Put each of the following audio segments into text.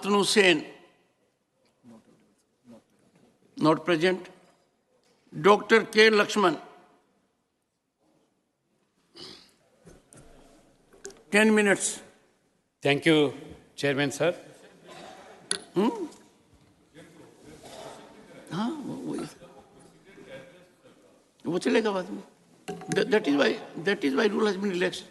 Atanu Sen, not present. Dr. K. Lakshman, 10 minutes. Thank you, Chairman, sir. वो चलेगा बाद में. That is why rule has been relaxed.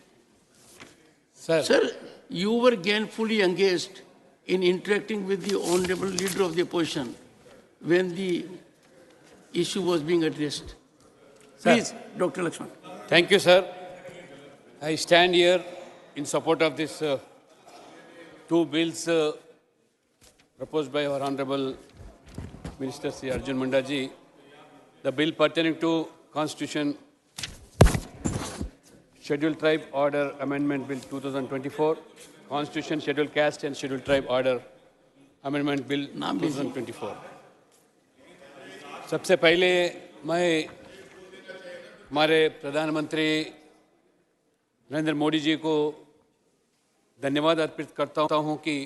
Sir, you were gainfully engaged in interacting with the honorable leader of the opposition when the issue was being addressed. Please, Dr. Lakshman. Thank you, sir. I stand here in support of this two bills proposed by our Honorable Minister Sri Arjun Munda ji. The bill pertaining to Constitution Scheduled Tribe Order Amendment Bill 2024, Constitution Scheduled Caste and Scheduled Tribe Order Amendment Bill 2024. सबसे पहले मैं हमारे प्रधानमंत्री नरेंद्र मोदी जी को धन्यवाद अर्पित करता हूं कि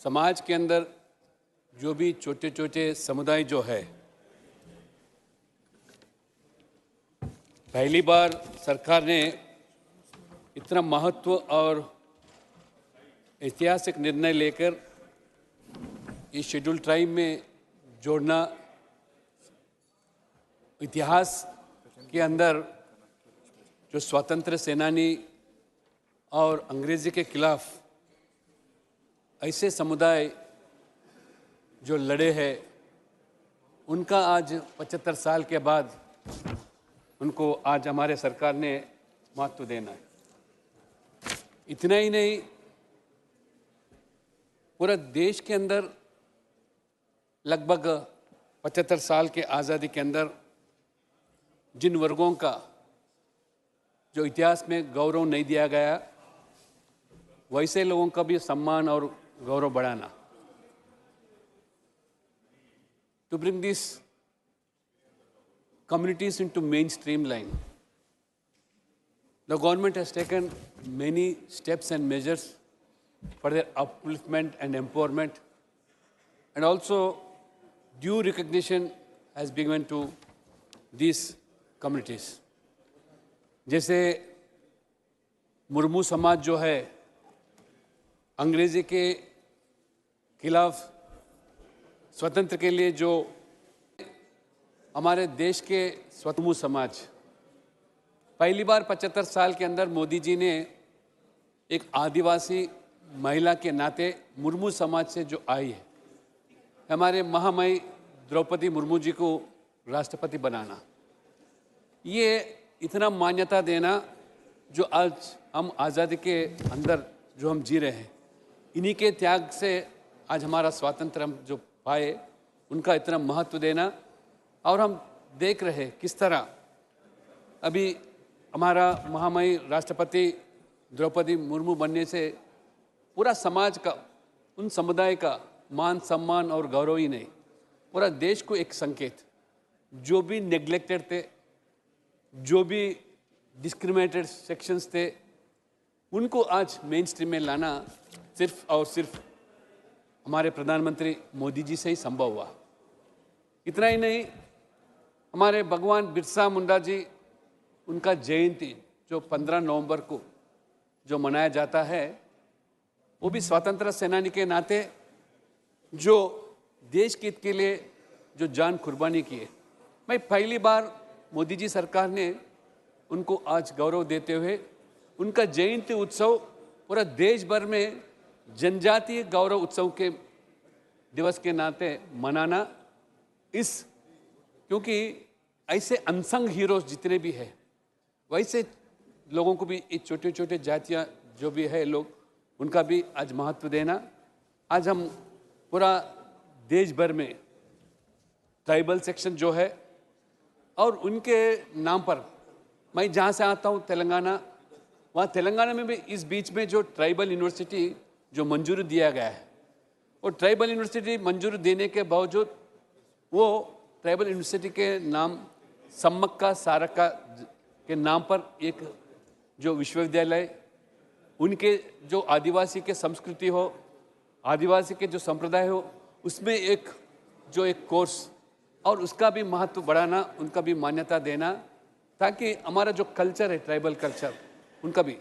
समाज के अंदर जो भी छोटे छोटे समुदाय जो है, पहली बार सरकार ने इतना महत्व और ऐतिहासिक निर्णय लेकर इस शेड्यूल ट्राइब में जोड़ना, इतिहास के अंदर जो स्वतंत्र सेनानी और अंग्रेजी के खिलाफ ऐसे समुदाय जो लड़े हैं, उनका आज 75 साल के बाद उनको आज हमारे सरकार ने महत्व देना है. इतना ही नहीं, पूरा देश के अंदर लगभग 75 साल के आज़ादी के अंदर जिन वर्गों का जो इतिहास में गौरव नहीं दिया गया, वैसे लोगों का भी सम्मान और गौरव बढ़ाना. To bring these communities into mainstream line, the government has taken many steps and measures for their upliftment and empowerment, and also due recognition has been given to these communities. जैसे मुर्मू समाज जो है, अंग्रेजी के खिलाफ स्वतंत्र के लिए जो हमारे देश के स्वतंत्र समाज, पहली बार 75 साल के अंदर मोदी जी ने एक आदिवासी महिला के नाते मुर्मू समाज से जो आई है, हमारे महामहिम द्रौपदी मुर्मू जी को राष्ट्रपति बनाना, ये इतना मान्यता देना जो आज हम आज़ादी के अंदर जो हम जी रहे हैं, इन्हीं के त्याग से आज हमारा स्वातंत्र्य हम जो पाए, उनका इतना महत्व देना. और हम देख रहे हैं किस तरह अभी हमारा महामहिम राष्ट्रपति द्रौपदी मुर्मू बनने से पूरा समाज का, उन समुदाय का मान सम्मान और गौरव ही नहीं, पूरा देश को एक संकेत, जो भी नेग्लेक्टेड थे, जो भी डिस्क्रिमिनेटेड सेक्शंस थे, उनको आज मेन स्ट्रीम में लाना सिर्फ और सिर्फ हमारे प्रधानमंत्री मोदी जी से ही संभव हुआ. इतना ही नहीं, हमारे भगवान बिरसा मुंडा जी, उनका जयंती जो 15 नवंबर को जो मनाया जाता है, वो भी स्वतंत्र सेनानी के नाते जो देश के हित के लिए जो जान कुर्बानी किए. मैं पहली बार मोदी जी सरकार ने उनको आज गौरव देते हुए उनका जयंती उत्सव पूरा देश भर में जनजातीय गौरव उत्सव के दिवस के नाते मनाना, इस क्योंकि ऐसे अनसंग हीरोज जितने भी हैं, वैसे लोगों को भी ये छोटे छोटे जातियाँ जो भी है लोग, उनका भी आज महत्व देना. आज हम पूरा देश भर में ट्राइबल सेक्शन जो है और उनके नाम पर, मैं जहाँ से आता हूँ तेलंगाना, वहाँ तेलंगाना में भी इस बीच में जो ट्राइबल यूनिवर्सिटी जो मंजूरी दिया गया है, वो ट्राइबल यूनिवर्सिटी मंजूरी देने के बावजूद वो ट्राइबल यूनिवर्सिटी के नाम सम्मक्का सारक्का के नाम पर एक जो विश्वविद्यालय उनके जो आदिवासी के संस्कृति हो, आदिवासी के जो संप्रदाय हो, उसमें एक कोर्स और उसका भी महत्व बढ़ाना, उनका भी मान्यता देना, ताकि हमारा जो कल्चर है, ट्राइबल कल्चर, उनका भी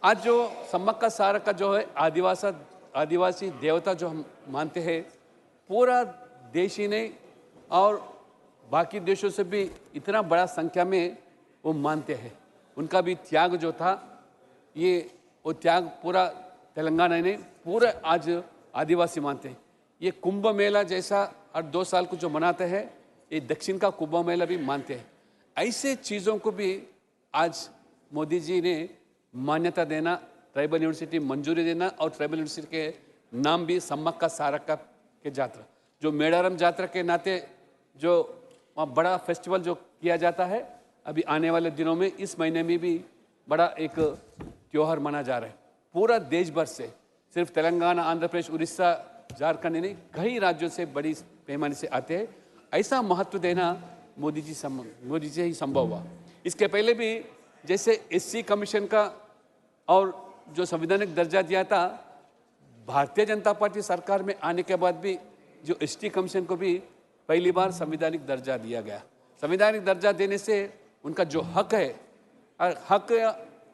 आज जो सम्मक्का सारक्का जो है आदिवासी देवता जो हम मानते हैं, पूरा देश ही नहीं और बाकी देशों से भी इतना बड़ा संख्या में वो मानते हैं। उनका भी त्याग जो था, वो त्याग पूरा तेलंगाना ने पूरा आज आदिवासी मानते हैं। ये कुंभ मेला जैसा हर 2 साल को जो मनाते हैं, ये दक्षिण का कुंभ मेला भी मानते हैं। ऐसे चीज़ों को भी आज मोदी जी ने मान्यता देना, ट्राइबल यूनिवर्सिटी मंजूरी देना और ट्राइबल यूनिवर्सिटी के नाम भी सम्मक्का सारक्का के जात्रा, जो मेडारम जात्रा के नाते जो वहाँ बड़ा फेस्टिवल जो किया जाता है, अभी आने वाले दिनों में इस महीने में भी बड़ा एक त्यौहार मना जा रहा है। पूरा देश भर से, सिर्फ तेलंगाना, आंध्र प्रदेश, उड़ीसा, झारखंड नहीं, कई राज्यों से बड़ी पैमाने से आते हैं। ऐसा महत्व देना मोदी जी से ही संभव हुआ। इसके पहले भी जैसे एससी कमीशन का और जो संवैधानिक दर्जा दिया था, भारतीय जनता पार्टी सरकार में आने के बाद भी जो एसटी कमीशन को भी पहली बार संवैधानिक दर्जा दिया गया। संवैधानिक दर्जा देने से उनका जो हक है, हक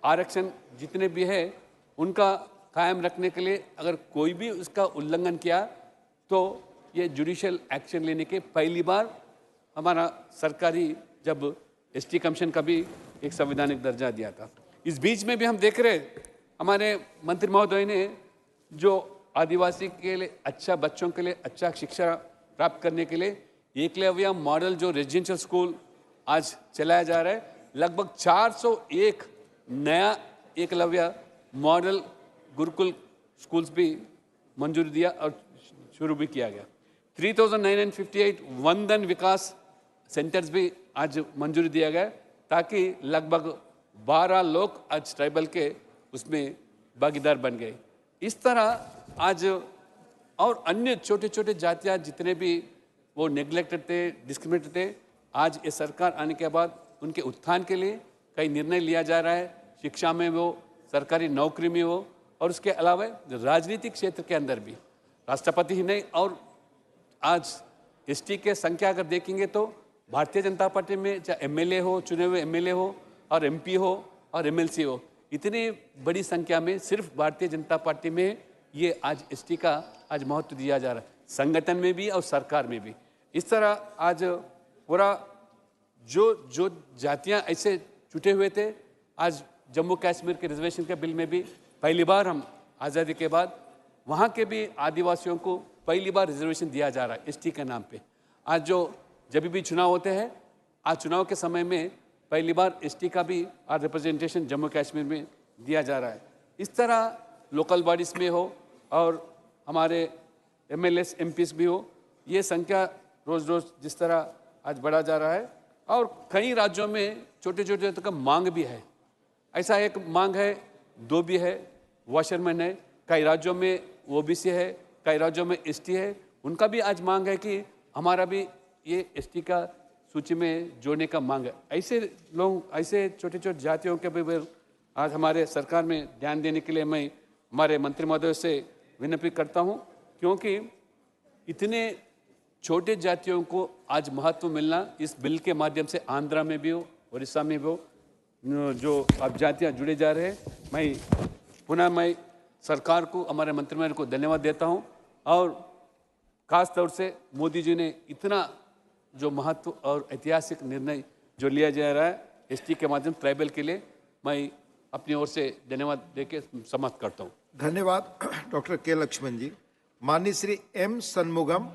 आरक्षण जितने भी है, उनका कायम रखने के लिए अगर कोई भी उसका उल्लंघन किया तो ये जुडिशियल एक्शन लेने के पहली बार हमारा सरकारी जब एसटी कमीशन का भी एक संवैधानिक दर्जा दिया था। इस बीच में भी हम देख रहे हमारे मंत्री महोदय ने जो आदिवासी के लिए अच्छा, बच्चों के लिए अच्छा शिक्षा प्राप्त करने के लिए एकलव्य मॉडल जो रेजिडेंशियल स्कूल आज चलाया जा रहा है, लगभग 401 नया एकलव्य मॉडल गुरुकुल स्कूल्स भी मंजूरी दिया और शुरू भी किया गया। 3958 वंदन विकास सेंटर्स भी आज मंजूरी दिया गया, ताकि लगभग 12 लोग आज ट्राइबल के उसमें भागीदार बन गए। इस तरह आज और अन्य छोटे छोटे जातियाँ जितने भी वो नेग्लेक्टेड थे, डिस्क्रिमिनेटेड थे, आज ये सरकार आने के बाद उनके उत्थान के लिए कई निर्णय लिया जा रहा है। शिक्षा में हो, सरकारी नौकरी में हो, और उसके अलावा राजनीतिक क्षेत्र के अंदर भी राष्ट्रपति ही नहीं, और आज एसटी के संख्या अगर देखेंगे तो भारतीय जनता पार्टी में चाहे एमएलए हो, चुने हुए एमएलए हो और एमपी हो और एमएलसी हो, इतनी बड़ी संख्या में सिर्फ भारतीय जनता पार्टी में ये आज एसटी का आज महत्व दिया जा रहा है, संगठन में भी और सरकार में भी। इस तरह आज पूरा जो जातियां ऐसे छूटे हुए थे, आज जम्मू कश्मीर के रिजर्वेशन के बिल में भी पहली बार हम आज़ादी के बाद वहाँ के भी आदिवासियों को पहली बार रिजर्वेशन दिया जा रहा है एसटी के नाम पे। आज जब भी चुनाव होते हैं, आज चुनाव के समय में पहली बार एसटी का भी आज रिप्रेजेंटेशन जम्मू कश्मीर में दिया जा रहा है। इस तरह लोकल बॉडीज में हो और हमारे एमएलएस एमपीस भी हो, ये संख्या रोज़ रोज़ जिस तरह आज बढ़ा जा रहा है, और कई राज्यों में छोटे छोटे तक मांग भी है। ऐसा एक मांग है, 2 भी है, वॉशरमैन है, कई राज्यों में ओबीसी है, कई राज्यों में एसटी है, उनका भी आज मांग है कि हमारा भी ये एसटी का सूची में जोड़ने का मांग है। ऐसे लोग, ऐसे छोटे छोटे जातियों के भी आज हमारे सरकार में ध्यान देने के लिए मैं हमारे मंत्री महोदय से विनती करता हूँ, क्योंकि इतने छोटे जातियों को आज महत्व मिलना इस बिल के माध्यम से आंध्रा में भी हो, उड़ीसा में भी हो, जो अब जातियाँ जुड़े जा रहे हैं। मैं सरकार को, हमारे मंत्रिमंडल को धन्यवाद देता हूँ, और ख़ास तौर से मोदी जी ने इतना जो महत्व और ऐतिहासिक निर्णय जो लिया जा रहा है एसटी के माध्यम ट्राइबल के लिए, मैं अपनी ओर से धन्यवाद देके समाप्त करता हूँ। धन्यवाद डॉक्टर के लक्ष्मण जी। माननीय श्री एम सन्मुगम।